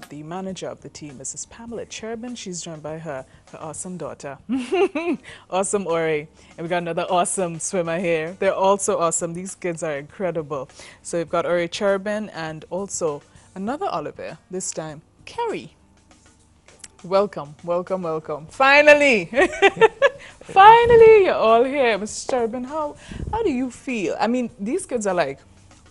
the manager of the team, Mrs. Pamela Cherubin. She's joined by her awesome daughter, awesome Ori. And we got another awesome swimmer here. They're also awesome. These kids are incredible. So we've got Ori Cherubin and also another Oliver, this time, Carrie. Welcome, welcome, welcome. Finally! Finally, you're all here. Mrs. Cherubin, how do you feel? I mean, these kids are like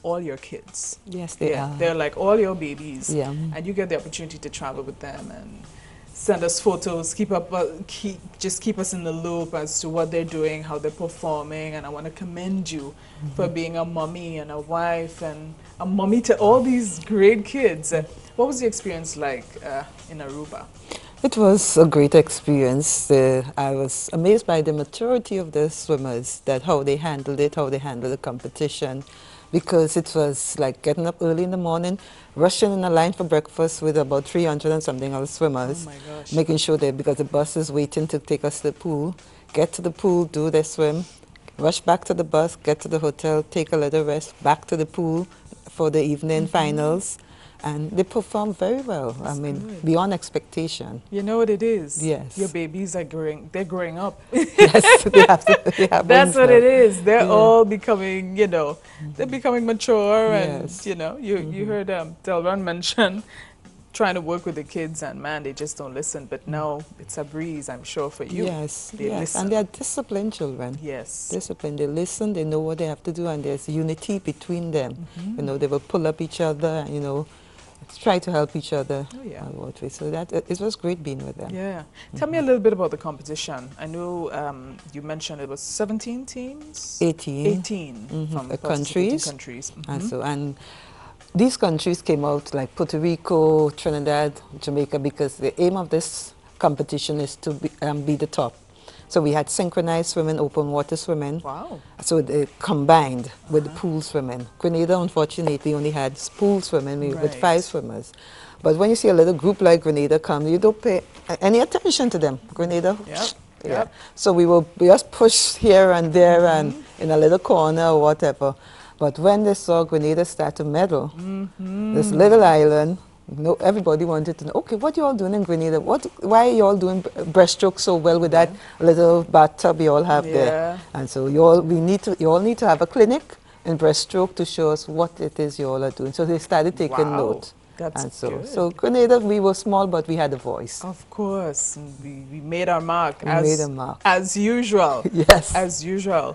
all your kids. Yes, they are. They're like all your babies. Yeah. And you get the opportunity to travel with them and send us photos, keep us in the loop as to what they're doing, how they're performing. And I want to commend you for being a mommy and a wife and a mommy to all these great kids. What was the experience like in Aruba? It was a great experience. I was amazed by the maturity of the swimmers, that how they handled it, how they handled the competition, because it was like getting up early in the morning, rushing in a line for breakfast with about 300 and something other swimmers, oh my gosh, making sure that because the bus is waiting to take us to the pool, get to the pool, do their swim, rush back to the bus, get to the hotel, take a little rest, back to the pool for the evening finals. And they perform very well. That's I mean, good. beyond expectation. You know what it is? Yes. Your babies are they're growing up. Yes, they have That's what it is. They're Yeah. all becoming, they're becoming mature. Yes. And, you heard Delron mention trying to work with the kids, and man, they just don't listen. But now it's a breeze, I'm sure, for you. Yes, They yes. listen. And they are disciplined children. Yes. Disciplined. They listen, they know what they have to do, and there's unity between them. They will pull up each other, and, try to help each other. Oh, yeah. So it was great being with them. Yeah. Tell me a little bit about the competition. I know you mentioned it was 17 teams? 18. 18 from The participating countries. countries. And these countries came out like Puerto Rico, Trinidad, Jamaica, because the aim of this competition is to be the top. So we had synchronized swimming, open water swimming. Wow. So they combined with the pool swimming. Grenada, unfortunately, only had pool swimming with Right. 5 swimmers. But when you see a little group like Grenada come, you don't pay any attention to them. Grenada. Yep. Yeah. Yep. So we just pushed here and there and in a little corner or whatever. But when they saw Grenada start to medal, this little island, everybody wanted to know, okay, what you all doing in Grenada? Why are you all doing breaststroke so well with that little bathtub you all have there? And so you all need to have a clinic in breaststroke to show us what it is you all are doing. So they started taking note. That's and so, good. so Grenada, we were small, but we had a voice. Of course. And we made our mark. We made a mark. As usual. Yes. As usual.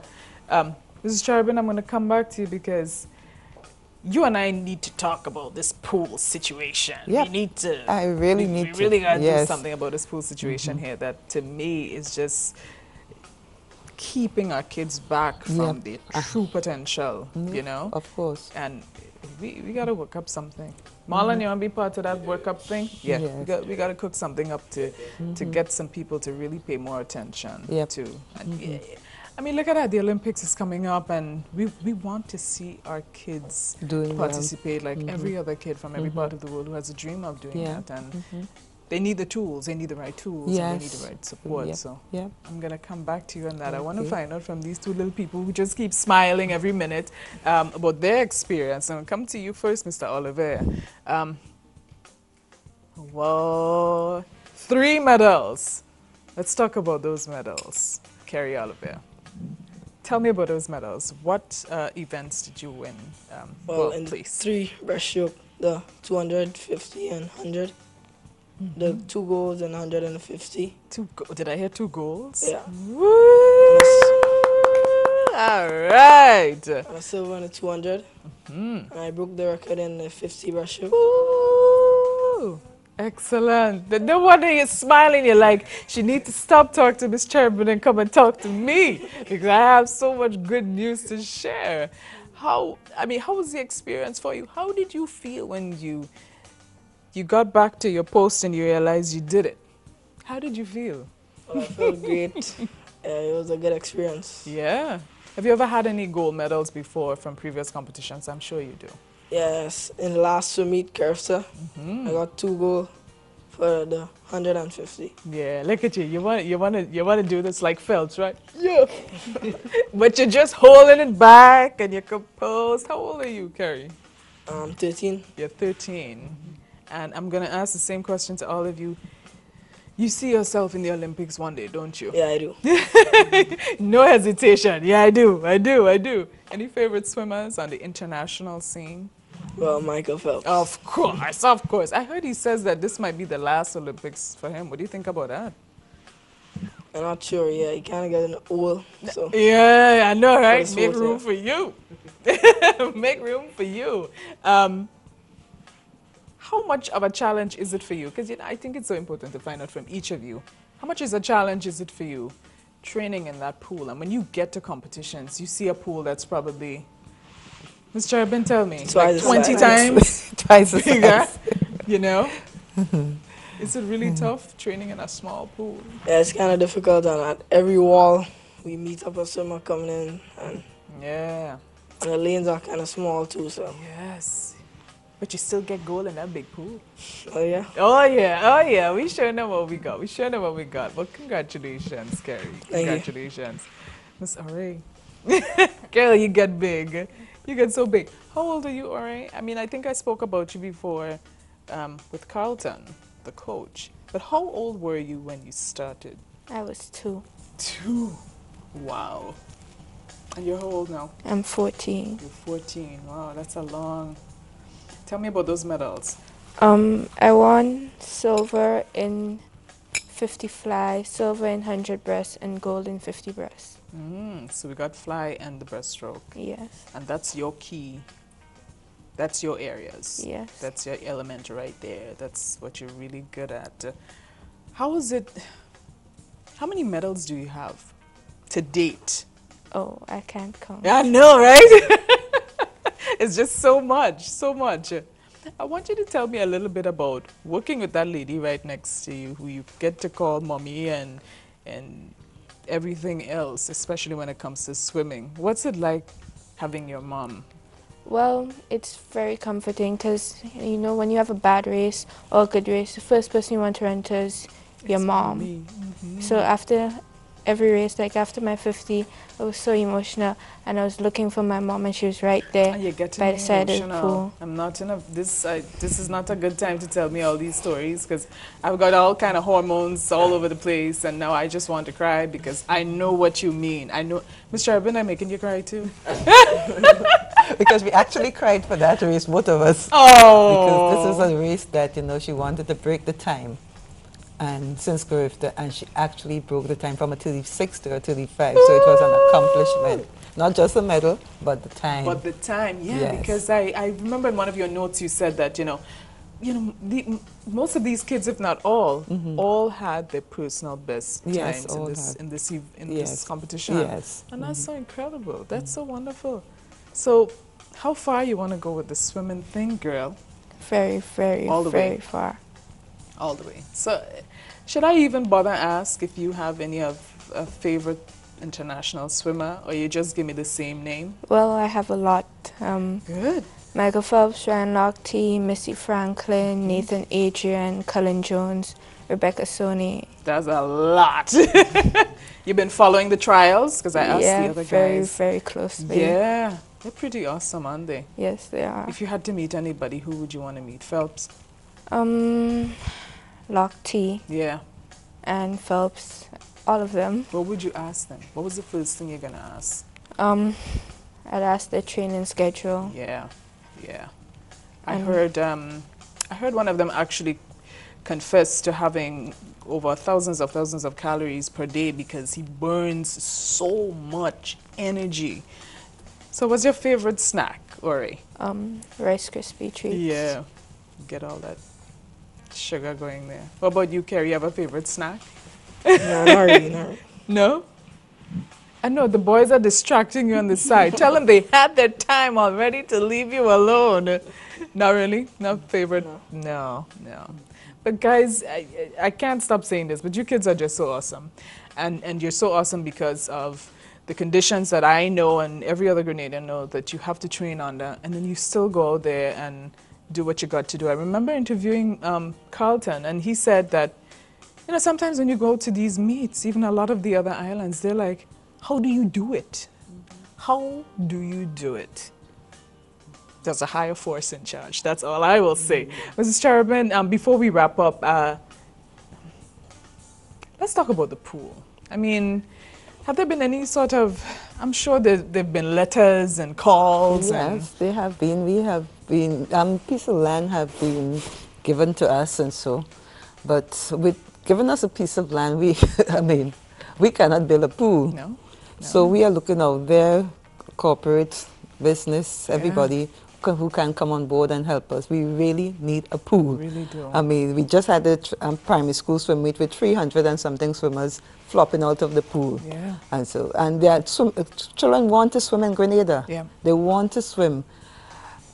Mrs. Cherubin, I'm going to come back to you because you and I need to talk about this pool situation. Yep. We need to. I really need We to. really got to do Yes. something about this pool situation here that to me is just keeping our kids back from their true potential, Of course. And we got to work up something. Marlon, you want to be part of that work up thing? Yeah. Yes. We got to cook something up to get some people to really pay more attention to. And I mean, look at that. The Olympics is coming up, and we want to see our kids Doing participate like every other kid from every part of the world who has a dream of doing that. And they need the tools. They need the right tools. Yes. And they need the right support. So I'm going to come back to you on that. I want to find out from these two little people who just keep smiling every minute about their experience. And I'll come to you first, Mr. Oliver. Well, 3 medals. Let's talk about those medals. Carrie Oliver. Tell me about those medals. What events did you win? Well, in please. 3 breaststroke, the 200, 50, and 100. The 2 goals and 150. Did I hear 2 goals? Yeah. Woo! All right. And a silver in the 200. And I broke the record in the 50 breaststroke. Woo! Excellent. No wonder you're smiling. You're like, she needs to stop talking to Miss Cherubin and come and talk to me because I have so much good news to share. How was the experience for you? How did you feel when you got back to your post and you realized you did it? How did you feel? Well, I felt great. It was a good experience. Yeah. Have you ever had any gold medals before from previous competitions? I'm sure you do. Yes, in the last swim meet, Kerfsa, I got 2 gold for the 150. Yeah, look at you. You want to do this like Phelps, right? Yeah. But you're just holding it back and you're composed. How old are you, Carrie? 13. You're 13. And I'm going to ask the same question to all of you. You see yourself in the Olympics one day, don't you? Yeah, I do. No hesitation. Yeah, I do. I do. I do. Any favorite swimmers on the international scene? Well, Michael Phelps. Of course, of course. I heard he says that this might be the last Olympics for him. What do you think about that? I'm not sure. Yeah, he kind of got an old. So Yeah, I know, right? the Make sport, room yeah. for you. Make room for you. How much of a challenge is it for you? Because I think it's so important to find out from each of you. How much is a challenge is it for you training in that pool? And when you get to competitions, you see a pool that's probably, Mr. Urban, tell me, Twice like the 20 size. times Twice as bigger, fast. you know? Is it really tough training in a small pool? Yeah, it's kind of difficult. And at every wall, we meet up a swimmer coming in, and Yeah. the lanes are kind of small too. So, Yes. But you still get goal in that big pool. oh yeah. Oh yeah, oh yeah. We sure know what we got. We sure know what we got. But congratulations, Carrie. Thank you. Congratulations. Miss Ore. Girl, you get big. You get so big. How old are you, Ore? I mean, I think I spoke about you before with Carlton, the coach. But how old were you when you started? I was 2. 2. Wow. And you're how old now? I'm 14. You're 14. Wow, that's a long. Tell me about those medals. I won silver in 50 fly, silver in 100 breast, and gold in 50 breast. So we got fly and the breaststroke. Yes. And that's your key. That's your areas. Yes. That's your element right there. That's what you're really good at. How is it? How many medals do you have to date? Oh, I can't count. I know, right? It's just so much, so much. I want you to tell me a little bit about working with that lady right next to you, who you get to call mommy and everything else, especially when it comes to swimming. What's it like having your mom? Well, it's very comforting because, you know, when you have a bad race or a good race, the first person you want to run to is your It's mom. mommy. So after every race, like after my 50, I was so emotional and I was looking for my mom and she was right there And you're getting by the side of the emotional. pool. I'm not in a this is not a good time to tell me all these stories because I've got all kind of hormones all over the place and now I just want to cry because I know what you mean. I know, Mr. Urban, I'm making you cry too. Because we actually cried for that race, both of us. Oh, Because this is a race that, you know, she wanted to break the time. And since Gorifta, and she actually broke the time from a 36 to a 35. So it was an accomplishment. Not just a medal, but the time. but the time, yeah, Yes. because I remember in one of your notes you said that, most of these kids, if not all had their personal best Yes, times all in this had. in this ev- in Yes. this competition. Yes. And that's so incredible. That's so wonderful. So, how far you want to go with the swimming thing, girl? Very, very, All the very way. far. All the way. So, should I even bother ask if you have any of a favorite international swimmer, or you just give me the same name? Well, I have a lot. Good. Michael Phelps, Ryan Lochte, Missy Franklin, Nathan Adrian, Cullen Jones, Rebecca Soni. That's a lot. You've been following the trials? Because I asked Yeah, the other very, guys. very closely. Yeah, they're pretty awesome, aren't they? Yes, they are. If you had to meet anybody, who would you want to meet? Phelps? Lochte Yeah. and Phelps, all of them. What would you ask them? What was the first thing you're going to ask? I'd ask their training schedule. Yeah, yeah. I And- heard one of them actually confess to having over thousands of calories per day because he burns so much energy. So what's your favorite snack, Ori? Rice Krispie treats. Yeah, get all that sugar going there. What about you, Carrie? You have a favorite snack? No, not really, not really. No? I know the boys are distracting you on the side. Tell them they had their time already to leave you alone. Not really? No favorite? No, no. But guys, I can't stop saying this, but you kids are just so awesome. And you're so awesome because of the conditions that I know and every other Grenadian know that you have to train under, and then you still go out there and do what you got to do. I remember interviewing Carlton, and he said that, sometimes when you go to these meets, even a lot of the other islands, they're like, how do you do it? How do you do it? there's a higher force in charge. That's all I will say. Mrs. Cherubin, before we wrap up, let's talk about the pool. I mean, have there been any sort of, I'm sure there have been letters and calls. Yes, they have been. We have been, piece of land have been given to us and so. But with giving us a piece of land, we, I mean, we cannot build a pool. No. So we are looking out there, corporate, business, everybody who can come on board and help us. We really need a pool. We really do. I mean, we just had a primary school swim meet with 300 and something swimmers flopping out of the pool. Yeah. And so, and their children want to swim in Grenada. Yeah. They want to swim.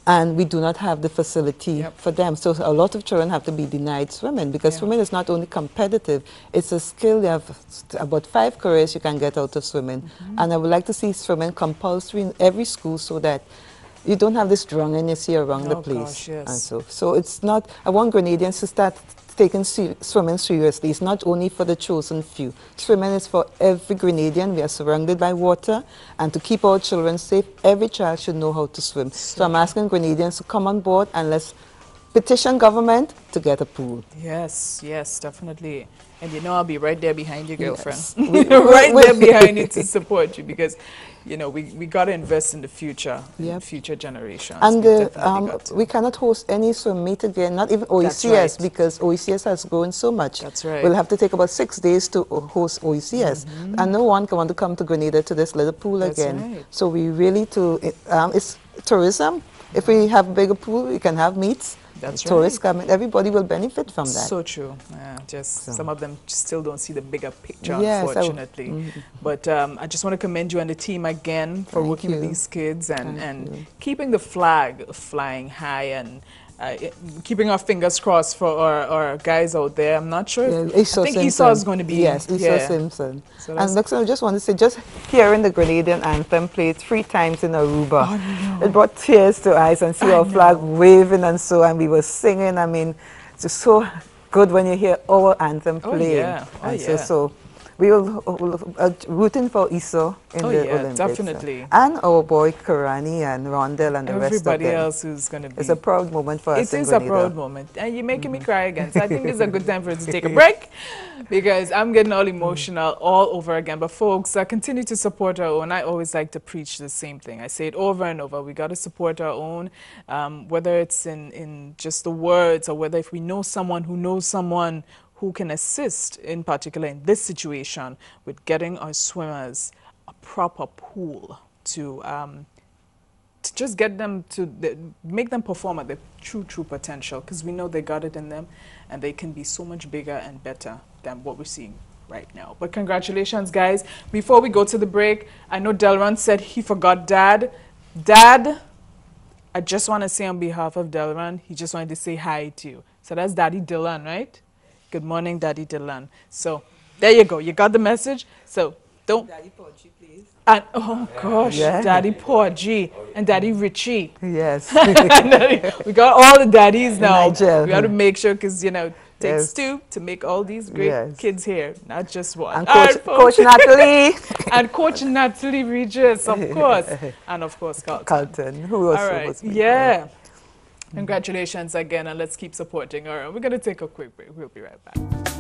And we do not have the facility for them. So a lot of children have to be denied swimming because swimming is not only competitive, it's a skill. You have about 5 careers you can get out of swimming. And I would like to see swimming compulsory in every school so that you don't have this drunken you around the place. Gosh, yes. And so it's not, I want Grenadians to start taking swimming seriously. It's not only for the chosen few. Swimming is for every Grenadian. We are surrounded by water, and to keep our children safe, every child should know how to swim. So I'm asking Grenadians to come on board and let's petition government to get a pool. Yes, yes, definitely. And you know I'll be right there behind you, girlfriend. Yes. Right there behind you to support you because, you know, we got to invest in the future, in future generations. And we we cannot host any swim meet again, not even OECS, right. because OECS has grown so much. That's right. We'll have to take about 6 days to host OECS. And no one can want to come to Grenada to this little pool That's again. right. So we really, it's tourism. If we have a bigger pool, we can have meets. That's Tourists right. come in, everybody will benefit from that. So true. Just some of them still don't see the bigger picture, Yes, unfortunately. But I just want to commend you and the team again for Thank working with you. these kids and keeping the flag flying high and keeping our fingers crossed for our guys out there. I'm not sure. Yeah, I think Esau is going to be. Yes, Esau Simpson. So And next, I just want to say, just hearing the Grenadian anthem played 3 times in Aruba, it brought tears to eyes and see our flag waving and so, and we were singing. I mean, it's just so good when you hear our anthem playing. Yeah. And so we will rooting for Esau in the Olympics. Definitely. And our boy Karani and Rondell and the rest of them. Everybody else who's going to be. It's a proud moment for us It in is a Grenada. proud moment. And you're making me cry again. So I think it's a good time for us to take a break because I'm getting all emotional all over again. But folks, continue to support our own. I always like to preach the same thing. I say it over and over. We got to support our own, whether it's in just the words or whether if we know someone who knows someone who can assist, in particular in this situation, with getting our swimmers a proper pool to just get them to make them perform at their true potential, because we know they got it in them and they can be so much bigger and better than what we're seeing right now. But congratulations, guys. Before we go to the break, I know Delron said he forgot Dad. Dad, I just want to say on behalf of Delron, he just wanted to say hi to you. So that's Daddy Dylan, right? Good morning, Daddy Dylan. So there you go. You got the message. So don't. Daddy Porgy, please. And oh gosh, Daddy Porgy and Daddy Richie. Yes. We got all the daddies now. Nigel. We got to make sure, because you know, it takes Yes. 2 to make all these great kids here, not just one. And All right, Coach folks. Natalie. And Coach Natalie Regis, of course, and of course Carlton. Carlton, who also All right, was Congratulations again, and let's keep supporting her. We're going to take a quick break. We'll be right back.